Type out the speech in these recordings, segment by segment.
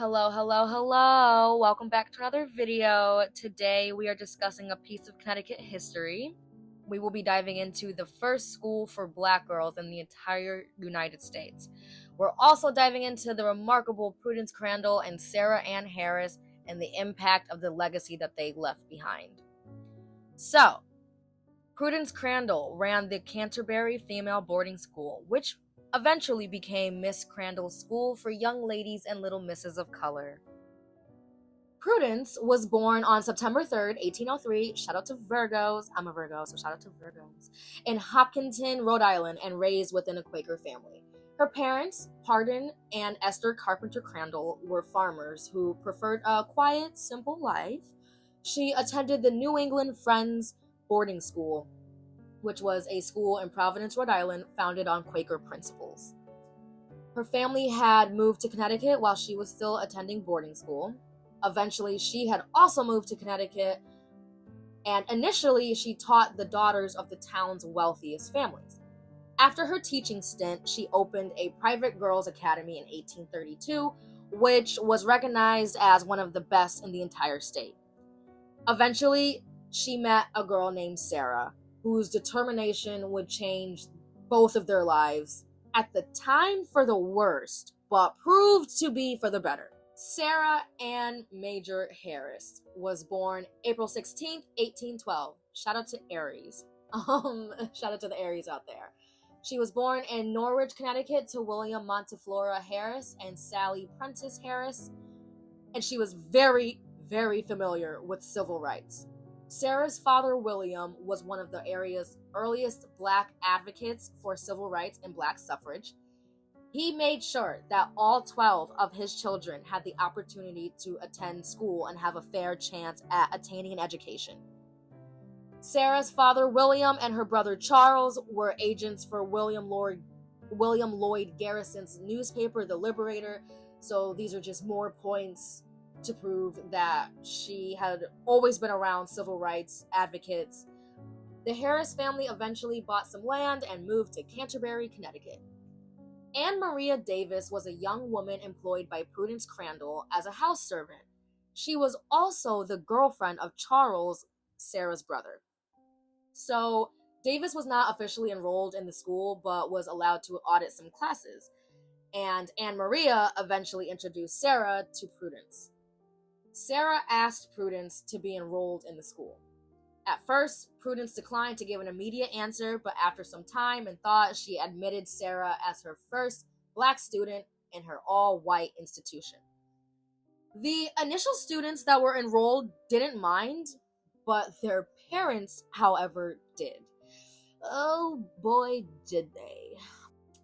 Hello, hello, hello. Welcome back to another video. Today we are discussing a piece of Connecticut history. We will be diving into the first school for black girls in the entire United States. We're also diving into the remarkable Prudence Crandall and Sarah Ann Harris and the impact of the legacy that they left behind. So, Prudence Crandall ran the Canterbury Female Boarding School, which eventually became Miss Crandall's School for Young Ladies and Little Misses of Color. Prudence was born on September 3rd, 1803. Shout out to Virgos. I'm a Virgo, so shout out to Virgos. In Hopkinton, Rhode Island, and raised within a Quaker family. Her parents, Pardon and Esther Carpenter Crandall, were farmers who preferred a quiet, simple life. She attended the New England Friends Boarding School, which was a school in Providence, Rhode Island, founded on Quaker principles. Her family had moved to Connecticut while she was still attending boarding school. Eventually, she had also moved to Connecticut, and initially, she taught the daughters of the town's wealthiest families. After her teaching stint, she opened a private girls' academy in 1832, which was recognized as one of the best in the entire state. Eventually, she met a girl named Sarah, whose determination would change both of their lives, at the time for the worst, but proved to be for the better. Sarah Ann Major Harris was born April 16th, 1812. Shout out to Aries. Shout out to the Aries out there. She was born in Norwich, Connecticut to William Monteflora Harris and Sally Prentice Harris, and she was very, very familiar with civil rights. Sarah's father, William, was one of the area's earliest black advocates for civil rights and black suffrage. He made sure that all 12 of his children had the opportunity to attend school and have a fair chance at attaining an education. Sarah's father, William, and her brother Charles were agents for William Lloyd Garrison's newspaper, The Liberator, so these are just more points to prove that she had always been around civil rights advocates. The Harris family eventually bought some land and moved to Canterbury, Connecticut. Anne Maria Davis was a young woman employed by Prudence Crandall as a house servant. She was also the girlfriend of Charles, Sarah's brother. So Davis was not officially enrolled in the school, but was allowed to audit some classes. And Anne Maria eventually introduced Sarah to Prudence. Sarah asked Prudence to be enrolled in the school. At first, Prudence declined to give an immediate answer, but after some time and thought, she admitted Sarah as her first black student in her all-white institution. The initial students that were enrolled didn't mind, but their parents, however, did. Oh boy, did they.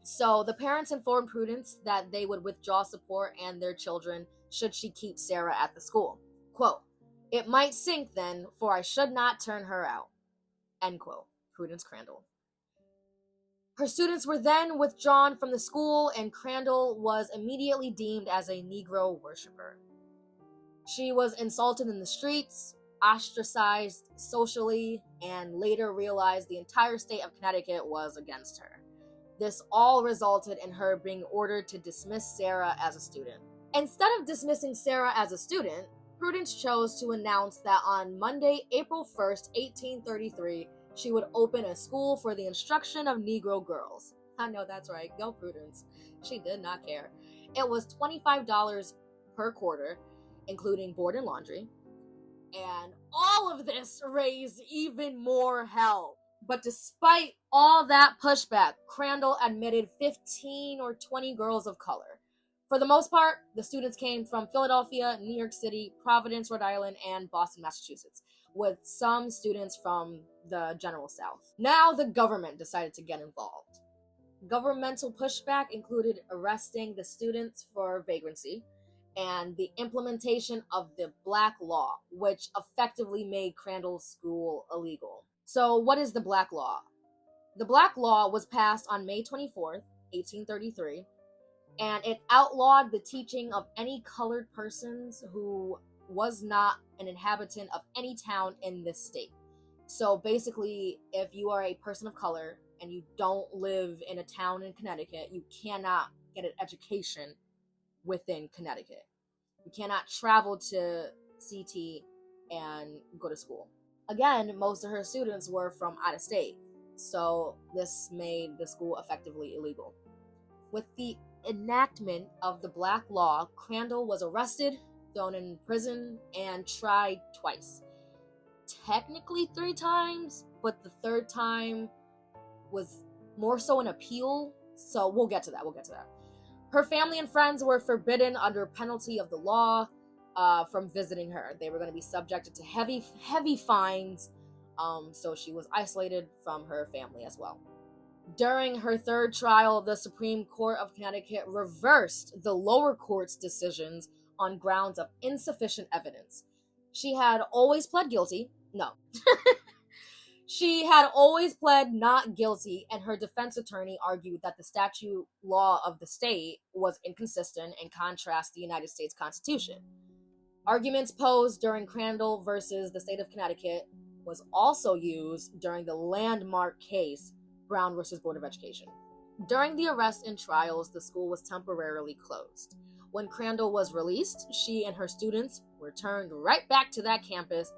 So the parents informed Prudence that they would withdraw support and their children should she keep Sarah at the school. Quote, "It might sink then, for I should not turn her out." End quote. Prudence Crandall. Her students were then withdrawn from the school, and Crandall was immediately deemed as a Negro worshiper. She was insulted in the streets, ostracized socially, and later realized the entire state of Connecticut was against her. This all resulted in her being ordered to dismiss Sarah as a student. Instead of dismissing Sarah as a student, Prudence chose to announce that on Monday, April 1st, 1833, she would open a school for the instruction of Negro girls. I know that's right, go Prudence. She did not care. It was $25 per quarter, including board and laundry. And all of this raised even more hell. But despite all that pushback, Crandall admitted 15 or 20 girls of color. For the most part, the students came from Philadelphia, New York City, Providence, Rhode Island, and Boston, Massachusetts, with some students from the general South. Now the government decided to get involved. Governmental pushback included arresting the students for vagrancy and the implementation of the Black Law, which effectively made Crandall's school illegal. So what is the Black Law? The Black Law was passed on May 24th, 1833, and it outlawed the teaching of any colored persons who was not an inhabitant of any town in this state. So basically, if you are a person of color and you don't live in a town in Connecticut, you cannot get an education within Connecticut. You cannot travel to CT and go to school. Again, most of her students were from out of state, so this made the school effectively illegal. With the enactment of the Black Law, Crandall was arrested, thrown in prison, and tried twice. Technically 3 times, but the 3rd time was more so an appeal, so we'll get to that. Her family and friends were forbidden under penalty of the law from visiting her. They were going to be subjected to heavy fines, so she was isolated from her family as well. During her 3rd trial, the Supreme Court of Connecticut reversed the lower court's decisions on grounds of insufficient evidence. She had always pled guilty. No. She had always pled not guilty, and her defense attorney argued that the statute law of the state was inconsistent and contrasts the United States Constitution. Arguments posed during Crandall versus the state of Connecticut was also used during the landmark case Brown versus Board of Education. During the arrest and trials, the school was temporarily closed. When Crandall was released, she and her students returned right back to that campus,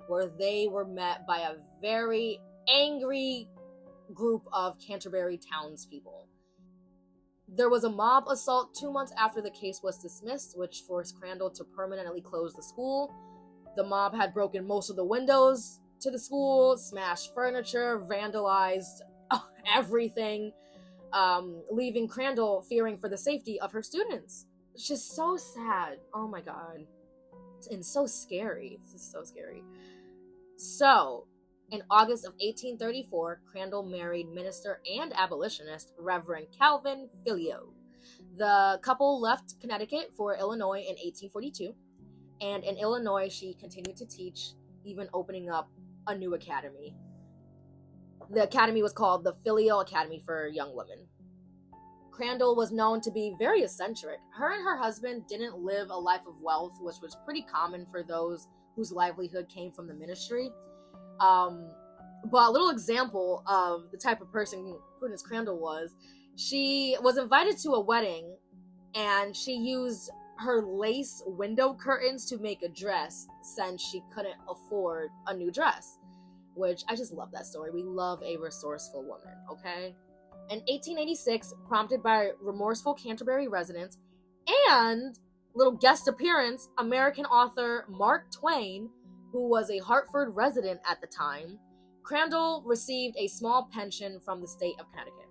where they were met by a very angry group of Canterbury townspeople. There was a mob assault 2 months after the case was dismissed, which forced Crandall to permanently close the school. The mob had broken most of the windows to the school, smashed furniture, vandalized everything, leaving Crandall fearing for the safety of her students. It's just so sad. Oh my god. And so scary. This is so scary. So, in August of 1834, Crandall married minister and abolitionist Reverend Calvin Filio. The couple left Connecticut for Illinois in 1842, and in Illinois she continued to teach, even opening up a new academy. The academy was called the Filio Academy for Young Women. Crandall was known to be very eccentric. Her and her husband didn't live a life of wealth, which was pretty common for those whose livelihood came from the ministry. But a little example of the type of person Prudence Crandall was, she was invited to a wedding and she used her lace window curtains to make a dress since she couldn't afford a new dress, which I just love that story. We love a resourceful woman, okay? In 1886, prompted by remorseful Canterbury residents and little guest appearance, American author Mark Twain, who was a Hartford resident at the time, Crandall received a small pension from the state of Connecticut.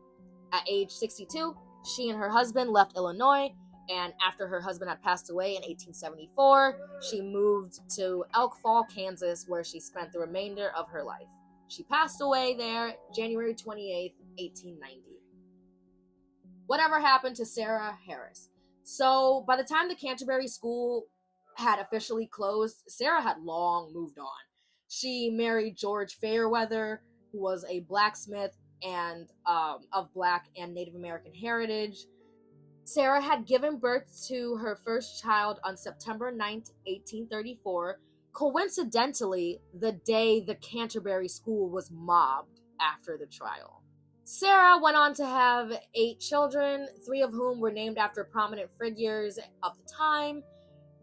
At age 62, she and her husband left Illinois, and after her husband had passed away in 1874, she moved to Elk Fall, Kansas, where she spent the remainder of her life. She passed away there January 28th, 1890. Whatever happened to Sarah Harris? So, by the time the Canterbury School had officially closed, Sarah had long moved on. She married George Fairweather, who was a blacksmith and of Black and Native American heritage. Sarah had given birth to her first child on September 9th, 1834, coincidentally the day the Canterbury School was mobbed after the trial. Sarah went on to have 8 children, 3 of whom were named after prominent figures of the time.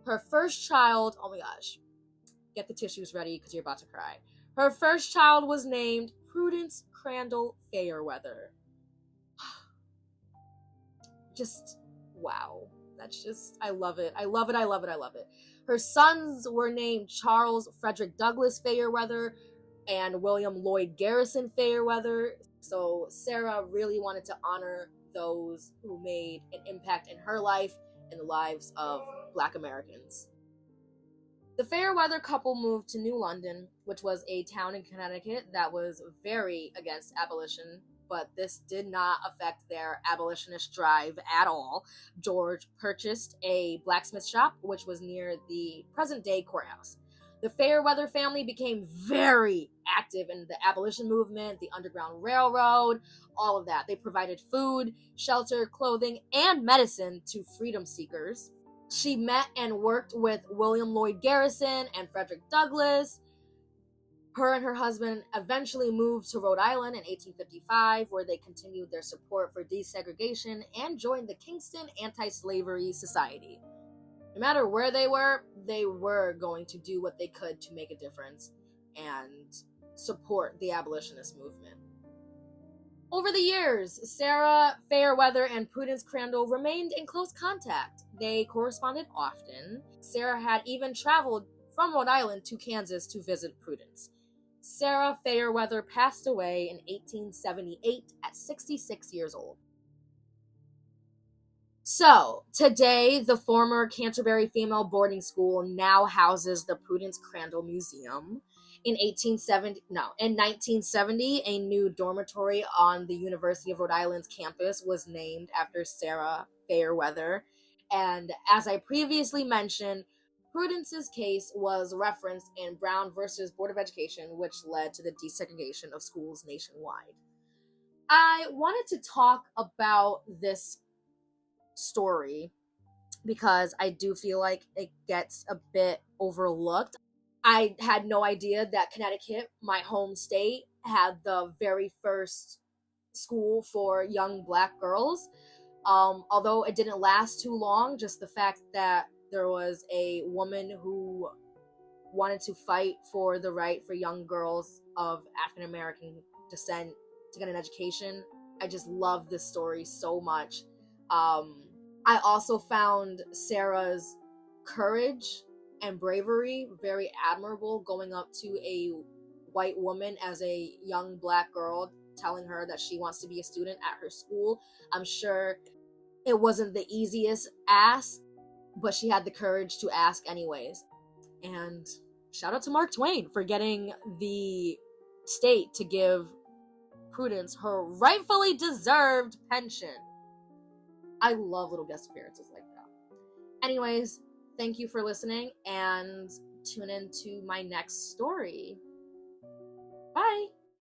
Her first child, oh my gosh, get the tissues ready because you're about to cry. Her first child was named Prudence Crandall Fairweather. Just, wow. That's just, I love it. I love it, I love it, I love it. Her sons were named Charles Frederick Douglass Fairweather and William Lloyd Garrison Fairweather. So Sarah really wanted to honor those who made an impact in her life and the lives of Black Americans. The Fairweather couple moved to New London, which was a town in Connecticut that was very against abolition, but this did not affect their abolitionist drive at all. George purchased a blacksmith shop, which was near the present-day courthouse. The Fairweather family became very active in the abolition movement, the Underground Railroad, all of that. They provided food, shelter, clothing, and medicine to freedom seekers. She met and worked with William Lloyd Garrison and Frederick Douglass. Her and her husband eventually moved to Rhode Island in 1855, where they continued their support for desegregation and joined the Kingston Anti-Slavery Society. no matter where they were going to do what they could to make a difference and support the abolitionist movement. Over the years, Sarah Fairweather and Prudence Crandall remained in close contact. They corresponded often. Sarah had even traveled from Rhode Island to Kansas to visit Prudence. Sarah Fairweather passed away in 1878 at 66 years old. So, today, the former Canterbury Female Boarding School now houses the Prudence Crandall Museum. In 1970, a new dormitory on the University of Rhode Island's campus was named after Sarah Fairweather. And as I previously mentioned, Prudence's case was referenced in Brown versus Board of Education, which led to the desegregation of schools nationwide. I wanted to talk about this story because I do feel like it gets a bit overlooked. I had no idea that Connecticut, my home state, had the very first school for young Black girls. Although it didn't last too long, just the fact that there was a woman who wanted to fight for the right for young girls of African American descent to get an education. I just love this story so much. I also found Sarah's courage and bravery very admirable, going up to a white woman as a young Black girl, telling her that she wants to be a student at her school. I'm sure it wasn't the easiest ask, but she had the courage to ask anyways. And shout out to Mark Twain for getting the state to give Prudence her rightfully deserved pension. I love little guest appearances like that. Anyways, thank you for listening, and tune in to my next story. Bye!